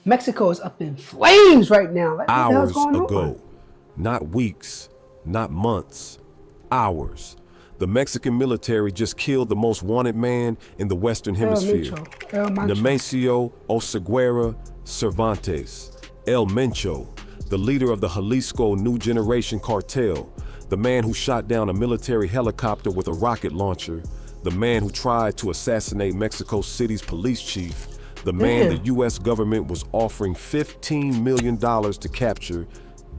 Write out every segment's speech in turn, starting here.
Mexico is up in flames right now. Like, what the hell's Hours going ago, on? not weeks, not months, hours. The Mexican military just killed the most wanted man in the Western El Hemisphere. Mencho. El Mancho. Nemesio Oseguera Cervantes, El Mencho, the leader of the Jalisco New Generation Cartel, the man who shot down a military helicopter with a rocket launcher, the man who tried to assassinate Mexico City's police chief, the man the U.S. government was offering $15 million to capture,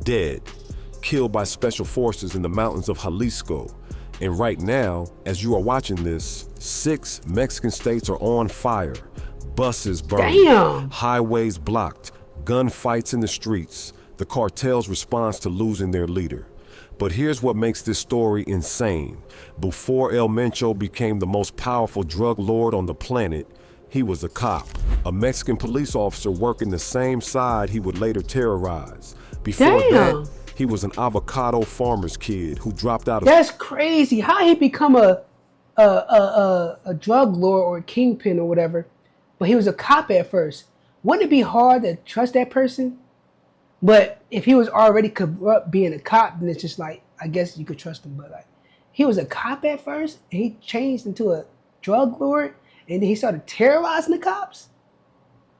dead, killed by special forces in the mountains of Jalisco. And right now, as you are watching this, 6 Mexican states are on fire. Buses burned, highways blocked, gunfights in the streets, the cartel's response to losing their leader. But here's what makes this story insane. Before El Mencho became the most powerful drug lord on the planet, he was a cop, a Mexican police officer working the same side he would later terrorize. Before that, he was an avocado farmer's kid who dropped out of— That's crazy. How he become a drug lord or a kingpin or whatever, but he was a cop at first. Wouldn't it be hard to trust that person? But if he was already corrupt being a cop, then it's just like, I guess you could trust him. But like, he was a cop at first, and he changed into a drug lord, and then he started terrorizing the cops.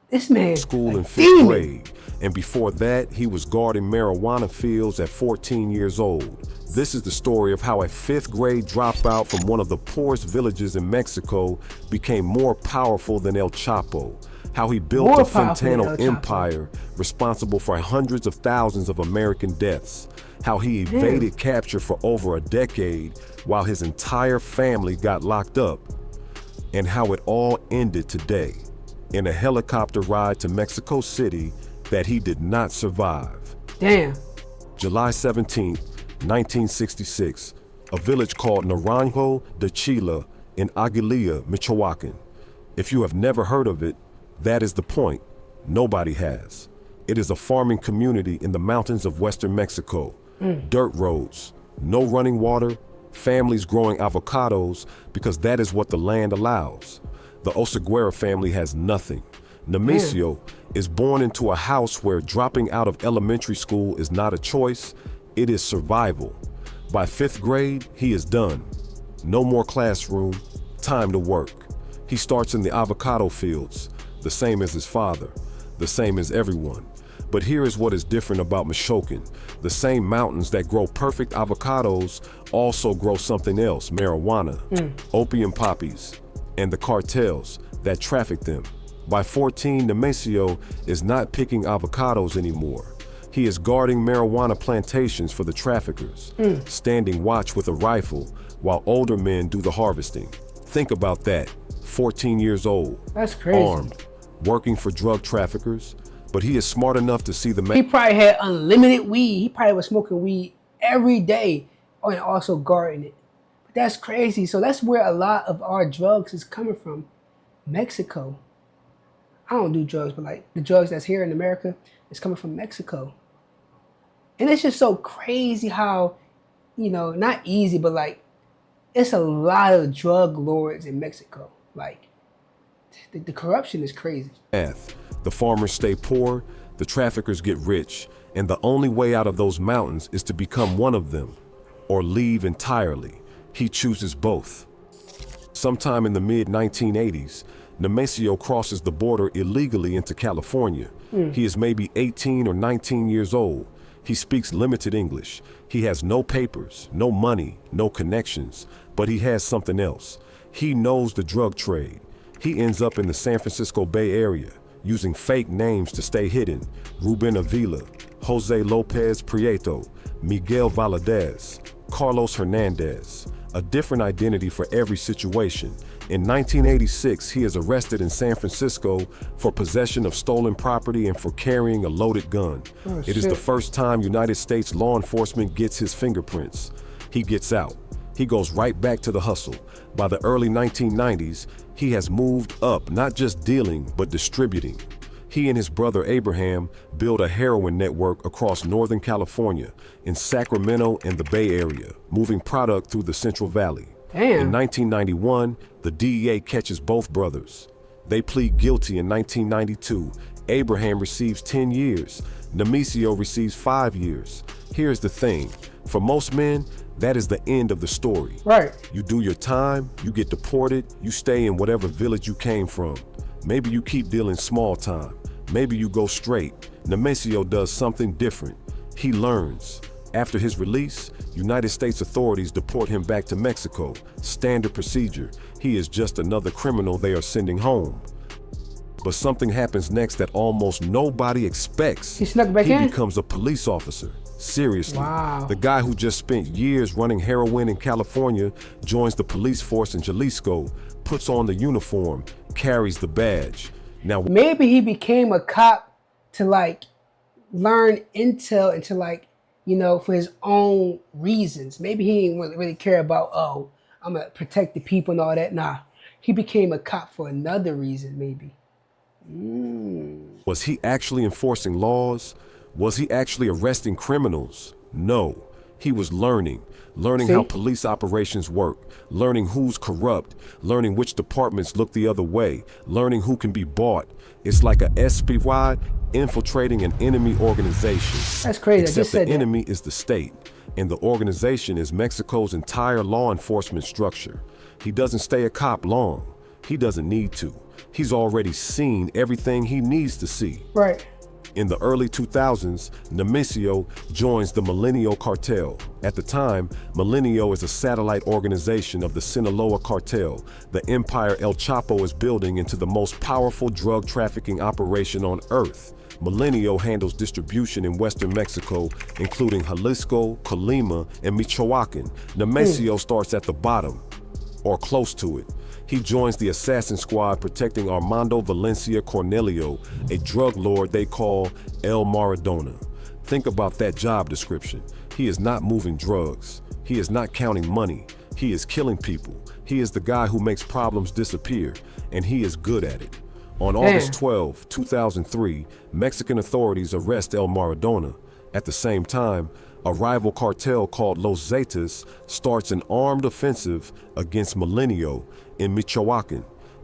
This man, school in 5th demon. grade, and before that, he was guarding marijuana fields at 14 years old. This is the story of how a 5th grade dropout from one of the poorest villages in Mexico became more powerful than El Chapo, how he built a fentanyl empire responsible for hundreds of thousands of American deaths, how he evaded capture for over a decade while his entire family got locked up, and how it all ended today in a helicopter ride to Mexico City that he did not survive. Damn. July 17th, 1966, a village called Naranjo de Chila in Aguililla, Michoacan. If you have never heard of it, that is the point. Nobody has. It is a farming community in the mountains of western Mexico. Dirt roads, no running water, families growing avocados because that is what the land allows. The Oseguera family has nothing. Nemesio is born into a house where dropping out of elementary school is not a choice, it is survival. By 5th grade, he is done. No more classroom, time to work. He starts in the avocado fields, the same as his father, the same as everyone. But here is what is different about Michoacan. The same mountains that grow perfect avocados also grow something else, marijuana, opium poppies, and the cartels that traffic them. By 14, Nemesio is not picking avocados anymore. He is guarding marijuana plantations for the traffickers, standing watch with a rifle while older men do the harvesting. Think about that, 14 years old, that's crazy, armed, working for drug traffickers, but he is smart enough to see the He probably had unlimited weed. He probably was smoking weed every day and also guarding it. But that's crazy. So that's where a lot of our drugs is coming from. Mexico. I don't do drugs, but like the drugs that's here in America is coming from Mexico. And it's just so crazy how, you know, not easy, but like it's a lot of drug lords in Mexico. Like the corruption is crazy. The farmers stay poor, the traffickers get rich, and the only way out of those mountains is to become one of them or leave entirely. He chooses both. Sometime in the mid-1980s, Nemesio crosses the border illegally into California. He is maybe 18 or 19 years old. He speaks limited English. He has no papers, no money, no connections, but he has something else. He knows the drug trade. He ends up in the San Francisco Bay Area, using fake names to stay hidden. Ruben Avila, Jose Lopez Prieto, Miguel Valadez, Carlos Hernandez, a different identity for every situation. In 1986, he is arrested in San Francisco for possession of stolen property and for carrying a loaded gun. It is the first time United States law enforcement gets his fingerprints. He gets out. He goes right back to the hustle. By the early 1990s, he has moved up, not just dealing, but distributing. He and his brother Abraham build a heroin network across Northern California, in Sacramento and the Bay Area, moving product through the Central Valley. In 1991, the DEA catches both brothers. They plead guilty in 1992, Abraham receives 10 years. Nemesio receives 5 years. Here's the thing. For most men, that is the end of the story. Right. You do your time, you get deported, you stay in whatever village you came from. Maybe you keep dealing small time. Maybe you go straight. Nemesio does something different. He learns. After his release, United States authorities deport him back to Mexico. Standard procedure. He is just another criminal they are sending home. But something happens next that almost nobody expects. He snuck back in? He becomes a police officer. Seriously. Wow. The guy who just spent years running heroin in California joins the police force in Jalisco, puts on the uniform, carries the badge. Now, maybe he became a cop to like learn intel and to like, you know, for his own reasons. Maybe he didn't really care about, oh, I'm gonna protect the people and all that. Nah, he became a cop for another reason, maybe. was he actually enforcing laws? Was he actually arresting criminals? No. He was learning how police operations work, learning who's corrupt, learning which departments look the other way, learning who can be bought. It's like a SPY infiltrating an enemy organization. That's crazy. Except the enemy is the state, and the organization is Mexico's entire law enforcement structure. He doesn't stay a cop long. He doesn't need to. He's already seen everything he needs to see. Right. In the early 2000s, Nemesio joins the Melenio cartel. At the time, Melenio is a satellite organization of the Sinaloa cartel, the empire El Chapo is building into the most powerful drug trafficking operation on earth. Melenio handles distribution in western Mexico, including Jalisco, Colima, and Michoacan. Nemesio starts at the bottom, or close to it. He joins the assassin squad protecting Armando Valencia Cornelio, a drug lord they call El Maradona. Think about that job description. He is not moving drugs. He is not counting money. He is killing people. He is the guy who makes problems disappear, and he is good at it. On August 12, 2003, Mexican authorities arrest El Maradona. At the same time, a rival cartel called Los Zetas starts an armed offensive against Melenio in Michoacan.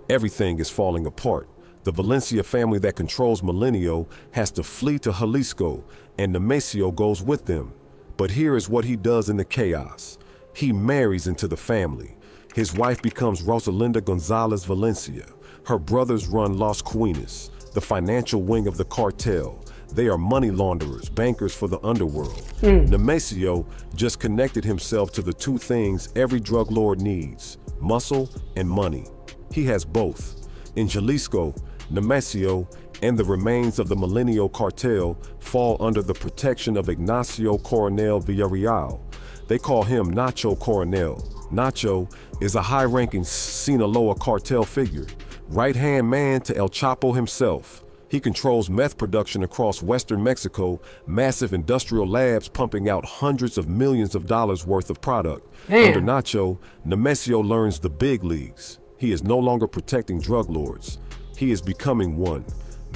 Everything is falling apart. The Valencia family that controls Melenio has to flee to Jalisco, and Nemesio goes with them. But here is what he does in the chaos. He marries into the family. His wife becomes Rosalinda Gonzalez Valencia. Her brothers run Las Cuinas, the financial wing of the cartel. They are money launderers, bankers for the underworld. Nemesio just connected himself to the two things every drug lord needs: muscle and money. He has both. In Jalisco, Nemesio and the remains of the Melenio cartel fall under the protection of Ignacio Coronel Villarreal. They call him Nacho Coronel. Nacho is a high-ranking Sinaloa cartel figure, right-hand man to El Chapo himself. He controls meth production across western Mexico, massive industrial labs pumping out hundreds of millions of dollars worth of product. Under Nacho, Nemesio learns the big leagues. He is no longer protecting drug lords. He is becoming one,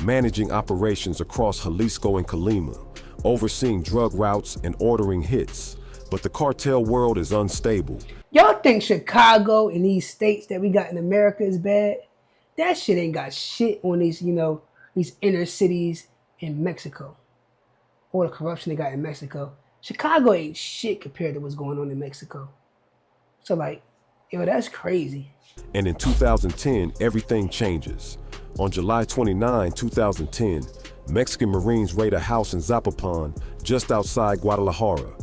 managing operations across Jalisco and Colima, overseeing drug routes and ordering hits. But the cartel world is unstable. Y'all think Chicago and these states that we got in America is bad? That shit ain't got shit on these, you know, these inner cities in Mexico. All the corruption they got in Mexico. Chicago ain't shit compared to what's going on in Mexico. So like, yo, that's crazy. And in 2010, everything changes. On July 29, 2010, Mexican Marines raid a house in Zapopan, just outside Guadalajara.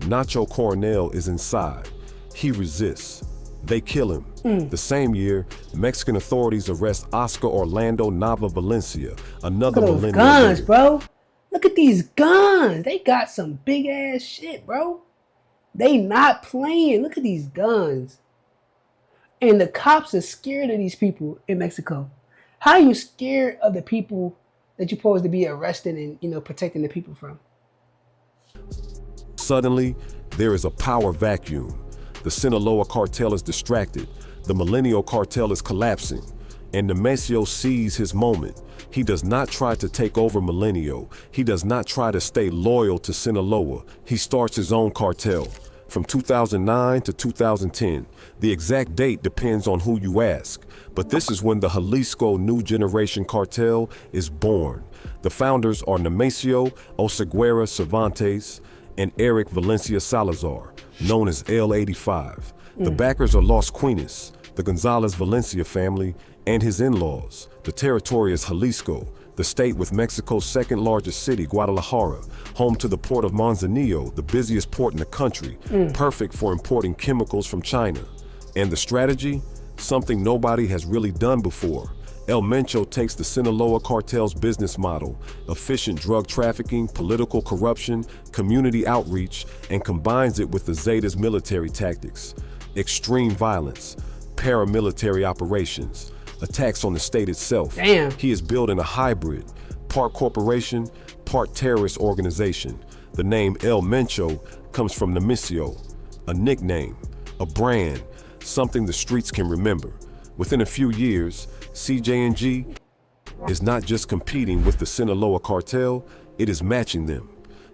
Nacho Coronel is inside. He resists. They kill him. The same year, Mexican authorities arrest Oscar Orlando Nava Valencia, another Look at those millennial guns, leader. bro. Look at these guns. They got some big ass shit, bro. They not playing. Look at these guns. And the cops are scared of these people in Mexico. How are you scared of the people that you're supposed to be arresting and, you know, protecting the people from? Suddenly, there is a power vacuum. The Sinaloa cartel is distracted. The Melenio cartel is collapsing. And Nemesio sees his moment. He does not try to take over Melenio. He does not try to stay loyal to Sinaloa. He starts his own cartel. From 2009 to 2010, the exact date depends on who you ask. But this is when the Jalisco New Generation Cartel is born. The founders are Nemesio Oseguera Cervantes and Eric Valencia Salazar, known as L85. The backers are Los Quinas, the Gonzalez Valencia family, and his in-laws. The territory is Jalisco, the state with Mexico's second largest city, Guadalajara, home to the port of Manzanillo, the busiest port in the country, perfect for importing chemicals from China. And the strategy? Something nobody has really done before. El Mencho takes the Sinaloa cartel's business model, efficient drug trafficking, political corruption, community outreach, and combines it with the Zetas' military tactics. Extreme violence, paramilitary operations, attacks on the state itself. Damn. He is building a hybrid, part corporation, part terrorist organization. The name El Mencho comes from Nemesio, a nickname, a brand, something the streets can remember. Within a few years, CJ&G is not just competing with the Sinaloa cartel, it is matching them.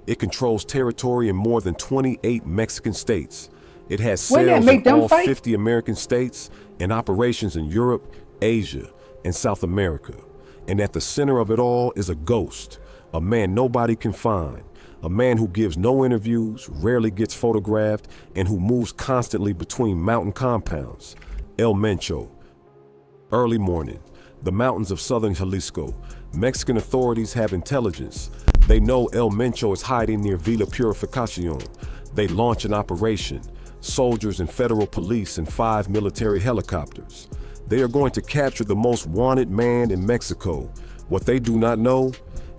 It controls territory in more than 28 Mexican states. It has sales in all 50 American states and operations in Europe, Asia, and South America. And at the center of it all is a ghost, a man nobody can find, a man who gives no interviews, rarely gets photographed, and who moves constantly between mountain compounds. El Mencho. Early morning, the mountains of southern Jalisco. Mexican authorities have intelligence. They know El Mencho is hiding near Villa Purificacion. They launch an operation. Soldiers and federal police and 5 military helicopters. They are going to capture the most wanted man in Mexico. What they do not know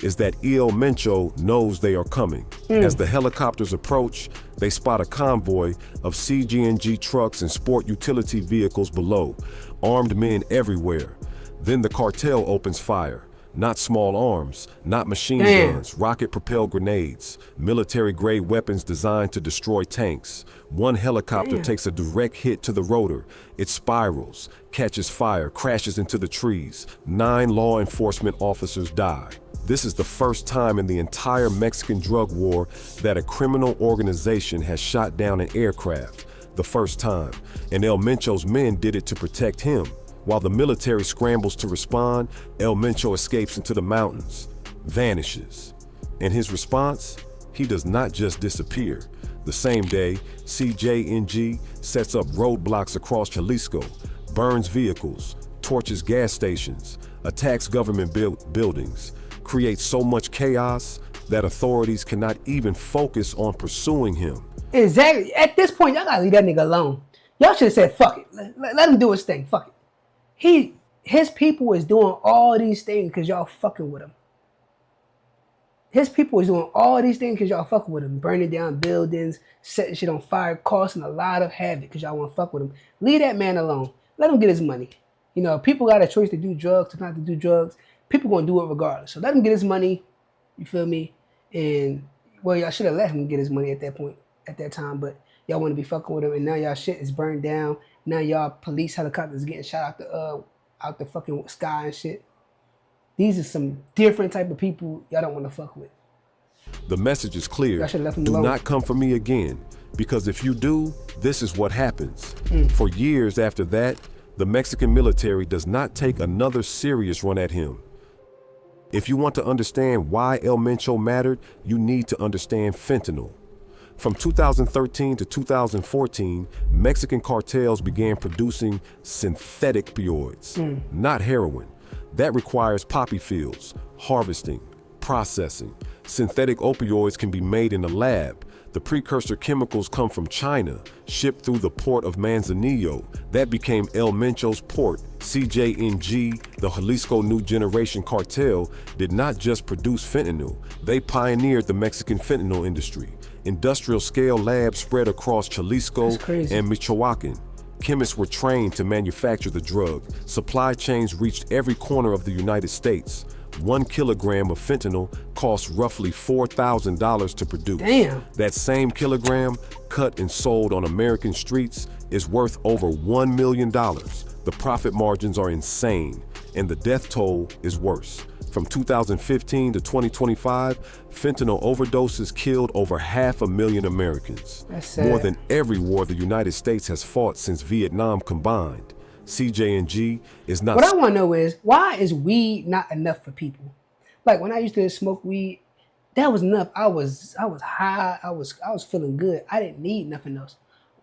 is that El Mencho knows they are coming. As the helicopters approach, they spot a convoy of CG&G trucks and sport utility vehicles below, armed men everywhere. Then the cartel opens fire. Not small arms, not machine guns, rocket-propelled grenades, military-grade weapons designed to destroy tanks. One helicopter takes a direct hit to the rotor. It spirals, catches fire, crashes into the trees. 9 law enforcement officers die. This is the first time in the entire Mexican drug war that a criminal organization has shot down an aircraft. The first time. And El Mencho's men did it to protect him. While the military scrambles to respond, El Mencho escapes into the mountains, vanishes. And his response? He does not just disappear. The same day, CJ&G sets up roadblocks across Jalisco, burns vehicles, torches gas stations, attacks government buildings, creates so much chaos that authorities cannot even focus on pursuing him. Exactly. At this point, y'all gotta leave that nigga alone. Y'all should have said, fuck it. Let him do his thing. Fuck it. His people is doing all these things because y'all fucking with him. His people is doing all these things because y'all fucking with him. Burning down buildings, setting shit on fire, causing a lot of havoc because y'all want to fuck with him. Leave that man alone. Let him get his money. You know, people got a choice to do drugs, to not to do drugs. People gonna do it regardless. So let him get his money. You feel me? And, well, y'all should have let him get his money at that point, at that time. But y'all want to be fucking with him. And now y'all shit is burned down. Now y'all police helicopters getting shot out the fucking sky and shit. These are some different type of people y'all don't want to fuck with. The message is clear. Do not come for me again, because if you do, this is what happens. For years after that, the Mexican military does not take another serious run at him. If you want to understand why El Mencho mattered, you need to understand fentanyl. From 2013 to 2014, Mexican cartels began producing synthetic opioids, not heroin. That requires poppy fields, harvesting, processing. Synthetic opioids can be made in a lab. The precursor chemicals come from China, shipped through the port of Manzanillo. That became El Mencho's port. CJ&G, the Jalisco New Generation cartel, did not just produce fentanyl. They pioneered the Mexican fentanyl industry. Industrial scale labs spread across Jalisco and Michoacan. Chemists were trained to manufacture the drug. Supply chains reached every corner of the United States. 1 kilogram of fentanyl costs roughly $4,000 to produce. Damn. That same kilogram, cut and sold on American streets, is worth over $1 million. The profit margins are insane, and the death toll is worse. From 2015 to 2025, fentanyl overdoses killed over 500,000 Americans. That's sad. More than every war the United States has fought since Vietnam combined. CJ&G is not... What I want to know is, why is weed not enough for people? Like when I used to smoke weed, that was enough. I was high. I was feeling good. I didn't need nothing else.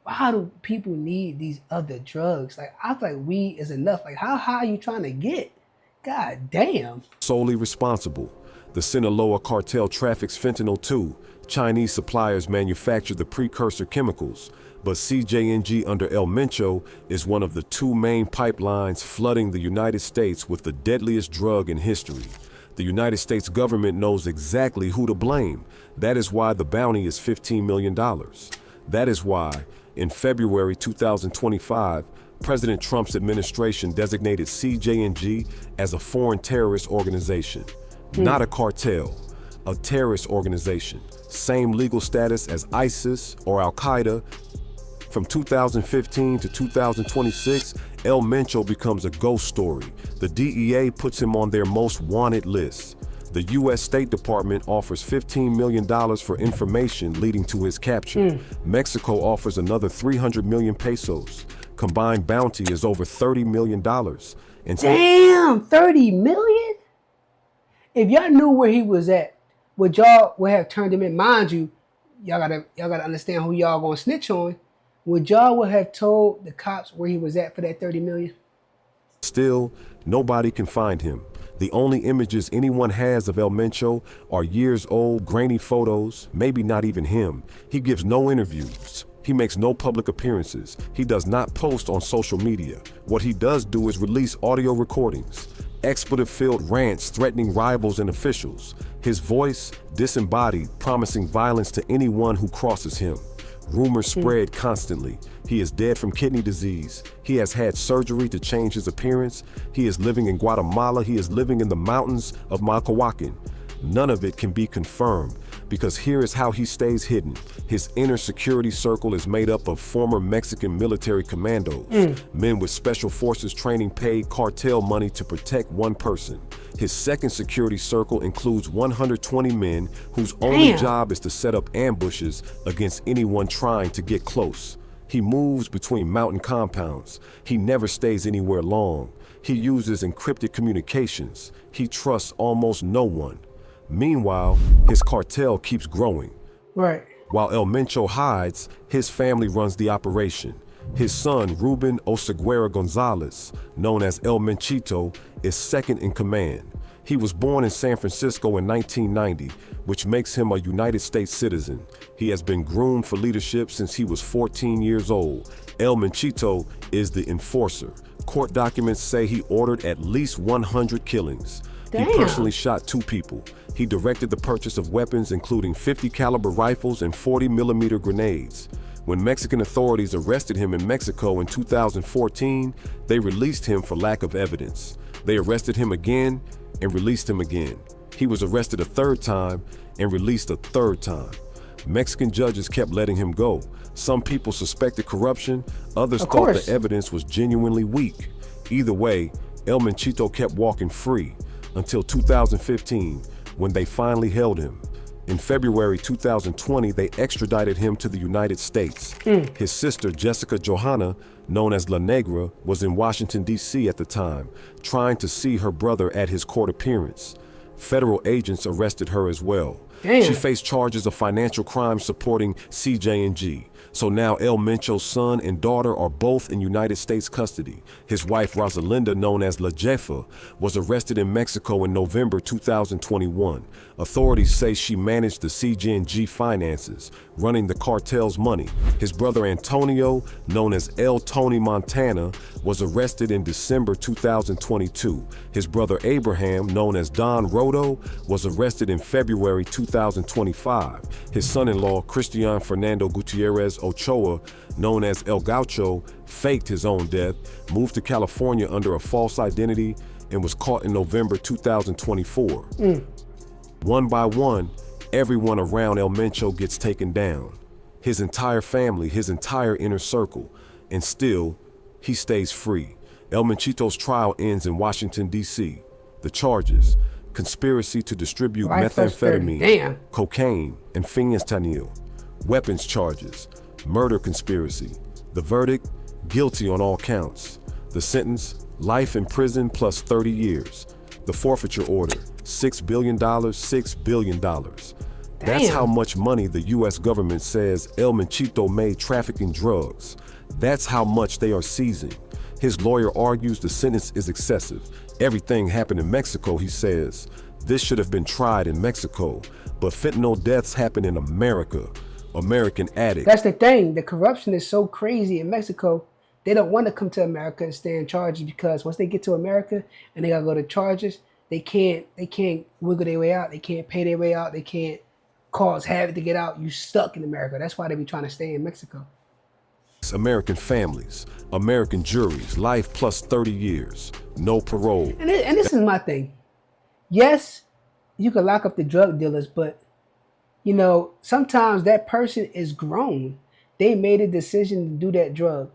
Why do people need these other drugs? Like I feel like weed is enough. Like how high are you trying to get? God damn. Solely responsible. The Sinaloa cartel traffics fentanyl too. Chinese suppliers manufacture the precursor chemicals, but CJNG under El Mencho is one of the two main pipelines flooding the United States with the deadliest drug in history. The United States government knows exactly who to blame. That is why the bounty is $15 million. That is why, in February 2025, President Trump's administration designated CJNG as a foreign terrorist organization, not a cartel, a terrorist organization. Same legal status as ISIS or Al-Qaeda. From 2015 to 2026, El Mencho becomes a ghost story. The DEA puts him on their most wanted list. The U.S. State Department offers $15 million for information leading to his capture. Mexico offers another 300 million pesos. Combined bounty is over $30 million. And Damn, 30 million? If y'all knew where he was at, would have turned him in? Mind you, y'all gotta understand who y'all gonna snitch on. Would have told the cops where he was at for that 30 million? still, nobody can find him. The only images anyone has of El Mencho are years old, grainy photos, maybe not even him. He gives no interviews. He makes no public appearances. He does not post on social media. What he does do is release audio recordings, expletive-filled rants threatening rivals and officials. His voice, disembodied, promising violence to anyone who crosses him. Rumors spread constantly. He is dead from kidney disease. He has had surgery to change his appearance. He is living in Guatemala. He is living in the mountains of Malcahuacan. None of it can be confirmed, because here is how he stays hidden. His inner security circle is made up of former Mexican military commandos, men with special forces training paid cartel money to protect one person. His second security circle includes 120 men whose only job is to set up ambushes against anyone trying to get close. He moves between mountain compounds. He never stays anywhere long. He uses encrypted communications. He trusts almost no one. Meanwhile, his cartel keeps growing. Right. While El Mencho hides, his family runs the operation. His son, Ruben Oseguera Gonzalez, known as El Menchito, is second in command. He was born in San Francisco in 1990, which makes him a United States citizen. He has been groomed for leadership since he was 14 years old. El Menchito is the enforcer. Court documents say he ordered at least 100 killings. He personally shot 2 people. He directed the purchase of weapons, including 50 caliber rifles and 40 millimeter grenades. When Mexican authorities arrested him in Mexico in 2014, they released him for lack of evidence. They arrested him again and released him again. He was arrested a third time and released a third time. Mexican judges kept letting him go. Some people suspected corruption, others thought the evidence was genuinely weak. Either way, El Menchito kept walking free until 2015, when they finally held him. In February 2020, they extradited him to the United States. His sister, Jessica Johanna, known as La Negra, was in Washington, D.C. at the time, trying to see her brother at his court appearance. Federal agents arrested her as well. She faced charges of financial crimes supporting CJNG. So now El Mencho's son and daughter are both in United States custody. His wife, Rosalinda, known as La Jefa, was arrested in Mexico in November 2021. Authorities say she managed the CJNG finances, running the cartel's money. His brother Antonio, known as El Tony Montana, was arrested in December 2022. His brother Abraham, known as Don Rodo, was arrested in February 2025. His son-in-law, Cristian Fernando Gutierrez Ochoa, known as El Gaucho, faked his own death, moved to California under a false identity, and was caught in November 2024. One by one, everyone around El Mencho gets taken down. His entire family, his entire inner circle, and still, he stays free. El Menchito's trial ends in Washington, D.C. The charges: conspiracy to distribute methamphetamine, cocaine, and fentanyl. Weapons charges: murder conspiracy. The verdict: guilty on all counts. The sentence: life in prison plus 30 years. The forfeiture order, $6 billion, $6 billion. That's Damn. how much money the U.S. government says El Menchito made trafficking drugs. That's how much they are seizing. His lawyer argues the sentence is excessive. Everything happened in Mexico, he says. This should have been tried in Mexico, but fentanyl deaths happen in America. American addict. That's the thing. The corruption is so crazy in Mexico. They don't want to come to America and stand charges because once they get to America and they gotta go to charges, they can't wiggle their way out. They can't pay their way out. They can't cause havoc to get out. You stuck in America. That's why they be trying to stay in Mexico. American families, American juries, life plus 30 years, no parole. And this is my thing. Yes, you can lock up the drug dealers, but you know, sometimes that person is grown. They made a decision to do that drug.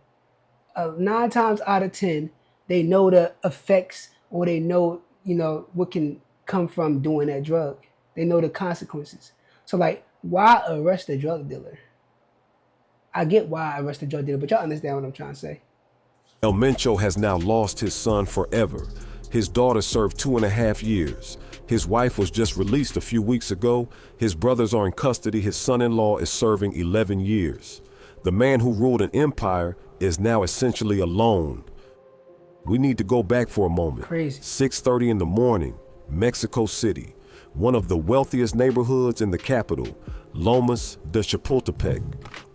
9 times out of 10, they know the effects or they know, you know, what can come from doing that drug. They know the consequences. So like, why arrest a drug dealer? I get why I arrest a drug dealer, but y'all understand what I'm trying to say. El Mencho has now lost his son forever. His daughter served 2.5 years. His wife was just released a few weeks ago. His brothers are in custody. His son-in-law is serving 11 years. The man who ruled an empire is now essentially alone. We need to go back for a moment. Crazy. 6:30 in the morning, Mexico City, one of the wealthiest neighborhoods in the capital, Lomas de Chapultepec.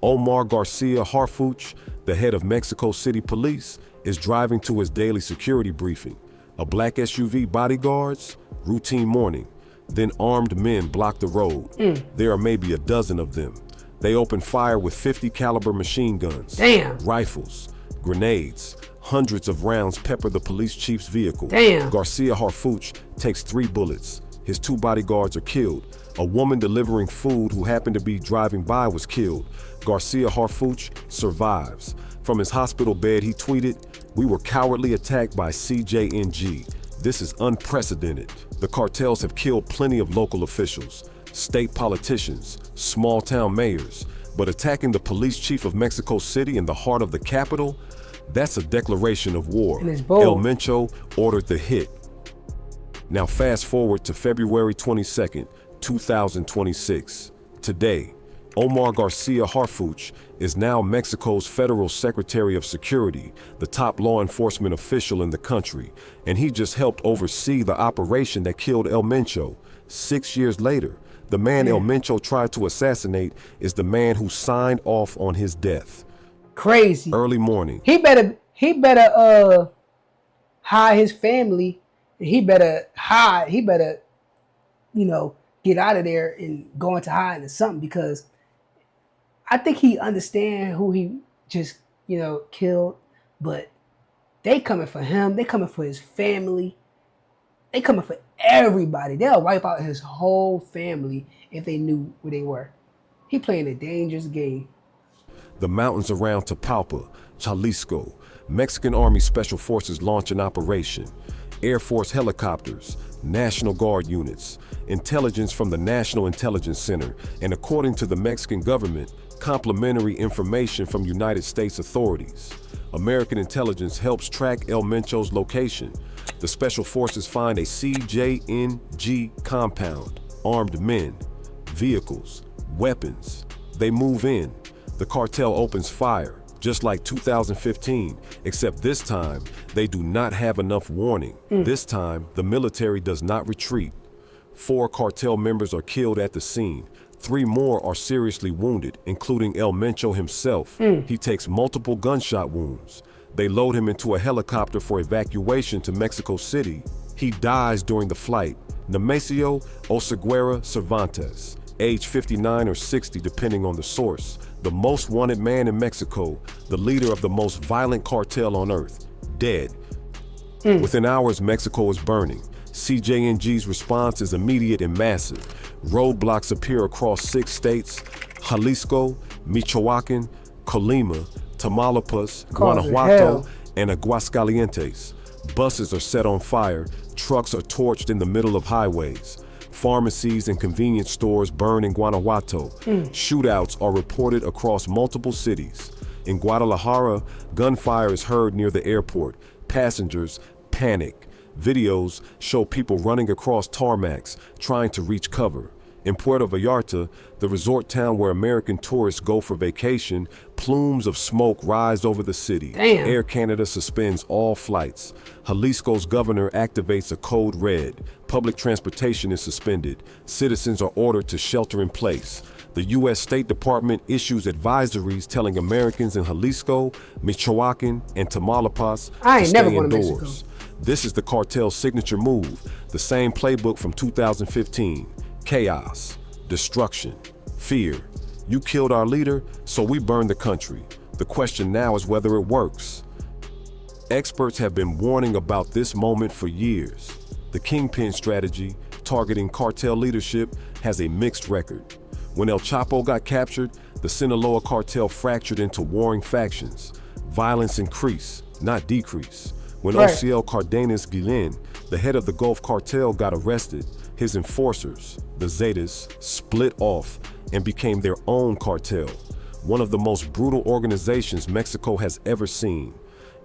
Omar Garcia Harfuch, the head of Mexico City Police, is driving to his daily security briefing. A black SUV bodyguards, routine morning. Then armed men block the road. There are maybe a dozen of them. They open fire with 50 caliber machine guns, Damn. rifles, grenades. Hundreds of rounds pepper the police chief's vehicle. Damn. Garcia Harfuch takes 3 bullets. His 2 bodyguards are killed. A woman delivering food who happened to be driving by was killed. Garcia Harfuch survives. From his hospital bed, he tweeted, "We were cowardly attacked by CJNG. This is unprecedented. The cartels have killed plenty of local officials, state politicians, small-town mayors, but attacking the police chief of Mexico City in the heart of the capital, that's a declaration of war." And it's bold. El Mencho ordered the hit. Now fast forward to February 22nd, 2026. Today, Omar Garcia Harfuch is now Mexico's federal secretary of security, the top law enforcement official in the country, and he just helped oversee the operation that killed El Mencho. 6 years later, the man El Mencho tried to assassinate is the man who signed off on his death. Crazy. Early morning. He better hide his family. He better, you know, get out of there and go into hiding or something, because I think he understand who he just, you know, killed, but they coming for him. They coming for his family. They coming for everybody. They'll wipe out his whole family if they knew where they were. He playing a dangerous game. The mountains around Tapalpa, Jalisco, Mexican Army Special Forces launch an operation. Air Force helicopters, National Guard units, intelligence from the National Intelligence Center, and according to the Mexican government, complimentary information from United States authorities. American intelligence helps track El Mencho's location. The Special Forces find a CJNG compound, armed men, vehicles, weapons. They move in. The cartel opens fire, just like 2015, except this time, they do not have enough warning. This time, the military does not retreat. 4 cartel members are killed at the scene. 3 more are seriously wounded, including El Mencho himself. He takes multiple gunshot wounds. They load him into a helicopter for evacuation to Mexico City. He dies during the flight. Nemesio Oseguera Cervantes, age 59 or 60 depending on the source, the most wanted man in Mexico, the leader of the most violent cartel on earth, dead. Within hours, Mexico is burning. CJNG's response is immediate and massive. Roadblocks appear across 6 states: Jalisco, Michoacan, Colima, Tamaulipas, Guanajuato, and Aguascalientes. Buses are set on fire, trucks are torched in the middle of highways. Pharmacies and convenience stores burn in Guanajuato. Shootouts are reported across multiple cities. In Guadalajara, gunfire is heard near the airport. Passengers panic. Videos show people running across tarmacs, trying to reach cover. In Puerto Vallarta, the resort town where American tourists go for vacation, plumes of smoke rise over the city. Damn. Air Canada suspends all flights. Jalisco's governor activates a code red. Public transportation is suspended. Citizens are ordered to shelter in place. The U.S. State Department issues advisories telling Americans in Jalisco, Michoacan, and Tamaulipas I to ain't never stay going to indoors. Mexico. This is the cartel's signature move, the same playbook from 2015. Chaos, destruction, fear. You killed our leader, so we burned the country. The question now is whether it works. Experts have been warning about this moment for years. The Kingpin strategy, targeting cartel leadership, has a mixed record. When El Chapo got captured, the Sinaloa cartel fractured into warring factions. Violence increased, not decreased. When Right. OCL Cardenas Guillen, the head of the Gulf cartel, got arrested, his enforcers, the Zetas, split off and became their own cartel, one of the most brutal organizations Mexico has ever seen.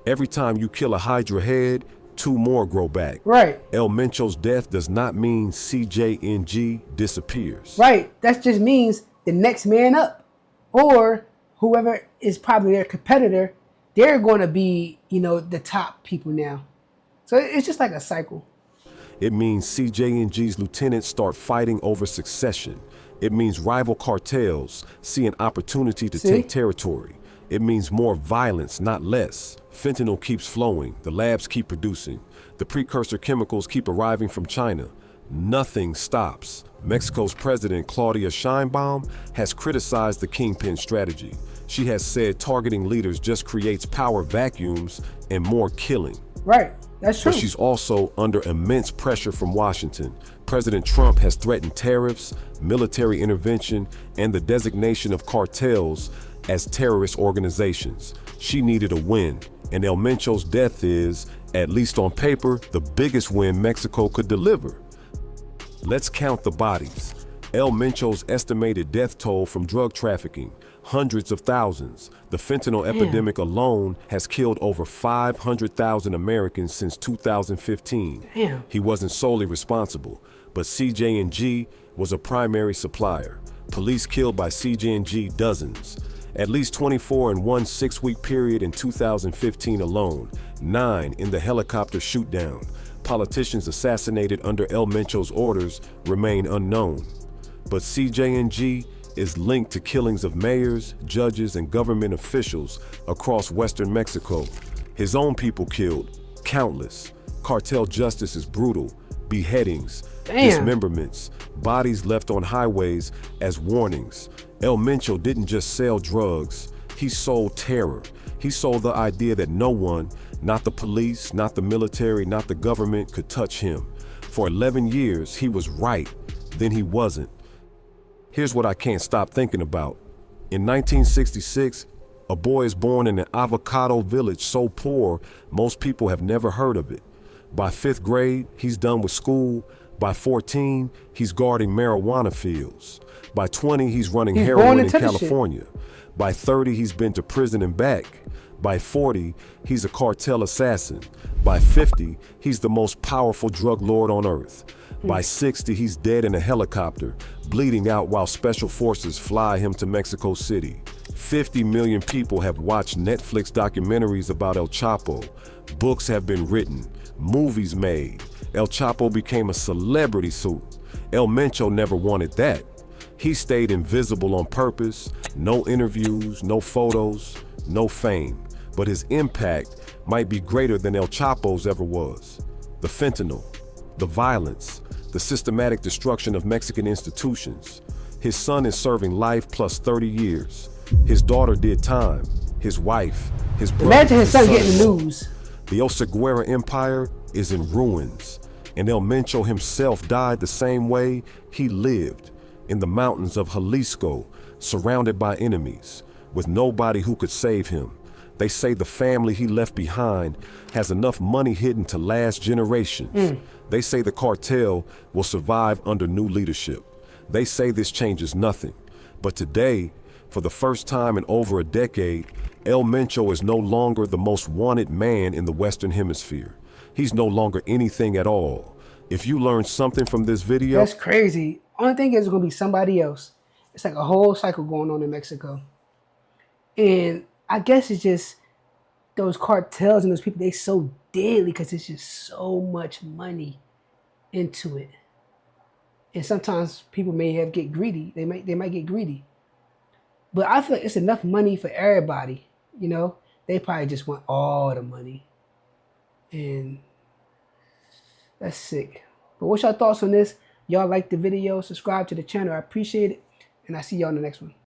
Every time you kill a Hydra head, 2 more grow back. Right. El Mencho's death does not mean CJNG disappears. Right. That just means the next man up, or whoever is probably their competitor, they're going to be, the top people now. So it's just like a cycle. It means CJNG's lieutenants start fighting over succession. It means rival cartels see an opportunity to take territory. It means more violence, not less. Fentanyl keeps flowing. The labs keep producing. The precursor chemicals keep arriving from China. Nothing stops. Mexico's president, Claudia Sheinbaum, has criticized the Kingpin strategy. She has said targeting leaders just creates power vacuums and more killing. Right. That's true. But she's also under immense pressure from Washington. President Trump has threatened tariffs, military intervention, and the designation of cartels as terrorist organizations. She needed a win, and El Mencho's death is, at least on paper, the biggest win Mexico could deliver. Let's count the bodies. El Mencho's estimated death toll from drug trafficking, hundreds of thousands. The fentanyl epidemic alone has killed over 500,000 Americans since 2015. Damn. He wasn't solely responsible, but CJ&G was a primary supplier. Police killed by CJ&G dozens. At least 24 in one 6-week period in 2015 alone, 9 in the helicopter shoot-down. Politicians assassinated under El Mencho's orders remain unknown. But CJ&G is linked to killings of mayors, judges, and government officials across western Mexico. His own people killed, countless. Cartel justice is brutal. Beheadings, dismemberments, bodies left on highways as warnings. El Mencho didn't just sell drugs, he sold terror. He sold the idea that no one, not the police, not the military, not the government, could touch him. For 11 years, he was right, then he wasn't. Here's what I can't stop thinking about. In 1966, a boy is born in an avocado village so poor, most people have never heard of it. By 5th grade, he's done with school. By 14, he's guarding marijuana fields. By 20, he's running heroin in California. By 30, he's been to prison and back. By 40, he's a cartel assassin. By 50, he's the most powerful drug lord on earth. By 60, he's dead in a helicopter, bleeding out while special forces fly him to Mexico City. 50 million people have watched Netflix documentaries about El Chapo. Books have been written, movies made. El Chapo became a celebrity suit. El Mencho never wanted that. He stayed invisible on purpose, no interviews, no photos, no fame. But his impact might be greater than El Chapo's ever was. The fentanyl, the violence, the systematic destruction of Mexican institutions. His son is serving life plus 30 years. His daughter did time. His wife, his brother. Imagine his son getting the news. The Oseguera Empire is in ruins, and El Mencho himself died the same way he lived, in the mountains of Jalisco, surrounded by enemies, with nobody who could save him. They say the family he left behind has enough money hidden to last generations. They say the cartel will survive under new leadership. They say this changes nothing. But today, for the first time in over a decade, El Mencho is no longer the most wanted man in the Western Hemisphere. he's no longer anything at all. If you learned something from this video, That's crazy. Only thing is, it's gonna be somebody else. It's like a whole cycle going on in Mexico, and I guess it's just those cartels and those people. They so deadly because it's just so much money into it, and sometimes people may have get greedy. They might get greedy, but I feel like it's enough money for everybody. You know, they probably just want all the money, and that's sick. But what's your thoughts on this? Y'all like the video? Subscribe to the channel. I appreciate it, and I see y'all in the next one.